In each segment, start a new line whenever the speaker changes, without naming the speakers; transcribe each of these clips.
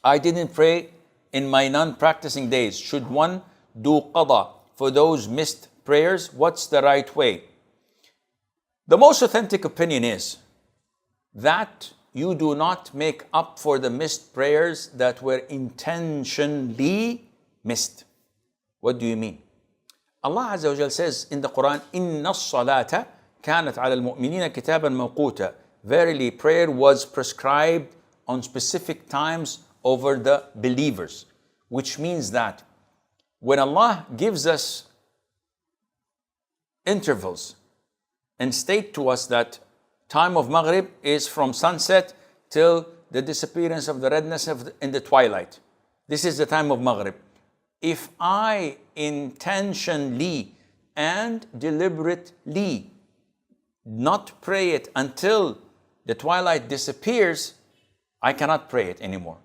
I didn't pray in my non-practicing days. Should one do qada for those missed prayers? What's the right way? The most authentic opinion is that you do not make up for the missed prayers that were intentionally missed. What do you mean? Allah Azza wa Jal says in the Quran, إِنَّ الصَّلَاةَ كَانَتْ عَلَى الْمُؤْمِنِينَ كِتَابًا مَوْقُوتًا. Verily, prayer was prescribed on specific times over the believers. Which means that when Allah gives us intervals and state to us that time of Maghrib is from sunset till the disappearance of the redness in the twilight. This is the time of Maghrib. If I intentionally and deliberately not pray it until the twilight disappears, I cannot pray it anymore.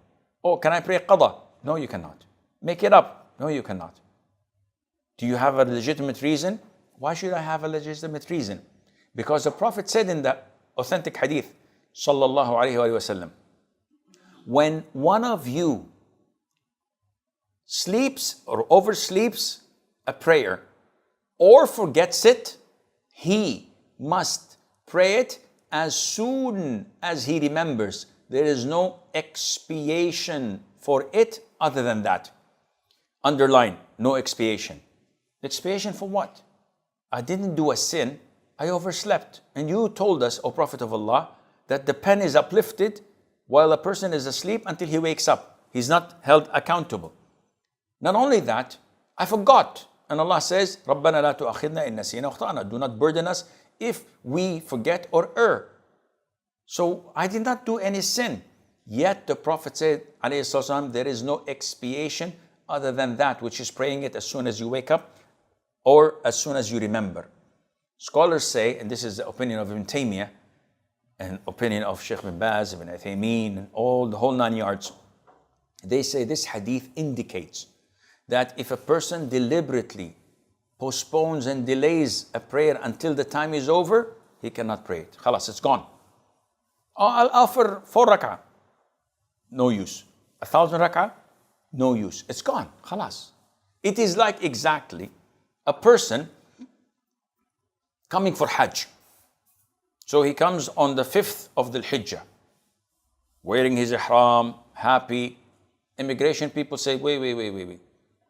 Oh, can I pray qada? No, you cannot. Make it up? No, you cannot. Do you have a legitimate reason? Why should I have a legitimate reason? Because the Prophet said in the authentic hadith, sallallahu alayhi wa sallam, when one of you sleeps or oversleeps a prayer or forgets it, he must pray it as soon as he remembers. There is no expiation for it other than that. Underline, no expiation. Expiation for what? I didn't do a sin, I overslept. And you told us, O Prophet of Allah, that the pen is uplifted while a person is asleep until he wakes up. He's not held accountable. Not only that, I forgot. And Allah says, رَبَّنَا لَا تُؤَخِذْنَا إِن نَسِينَا وَأَخْطَأْنَا. Do not burden us if we forget or err. So I did not do any sin. Yet the Prophet said, alayhi salatu, there is no expiation other than that, which is praying it as soon as you wake up or as soon as you remember. Scholars say, and this is the opinion of Ibn Taymiyyah, and opinion of Sheikh bin Baz, Ibn Uthaymeen, and all the whole 9 yards, they say this hadith indicates that if a person deliberately postpones and delays a prayer until the time is over, he cannot pray it. Khalas, it's gone. Oh, I'll offer 4 rak'ah. No use. 1,000 rak'ah? No use. It's gone. Khalas. It is like exactly a person coming for Hajj. So he comes on the 5th of the Hijjah, wearing his ihram, happy. Immigration people say, wait.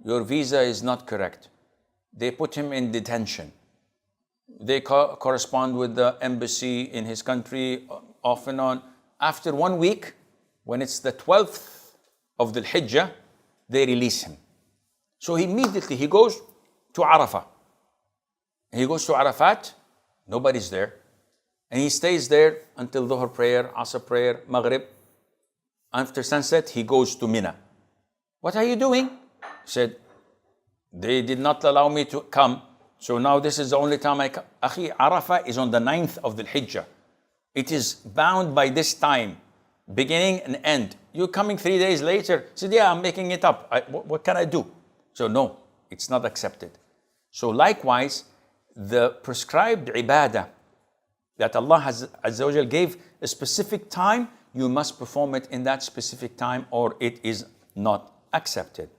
Your visa is not correct. They put him in detention. They correspond with the embassy in his country, off and on. After 1 week, when it's the 12th of the Hijjah, they release him. So immediately he goes to Arafah. He goes to Arafat, nobody's there. And he stays there until Dhuhr prayer, Asr prayer, Maghrib. After sunset, he goes to Mina. What are you doing? He said, they did not allow me to come. So now this is the only time I come. Akhi, Arafah is on the 9th of the Hijjah. It is bound by this time, beginning and end. You're coming 3 days later. Said, yeah, I'm making it up. What can I do? So no, it's not accepted. So likewise, the prescribed ibadah that Allah Azza wa Jal gave a specific time, you must perform it in that specific time or it is not accepted.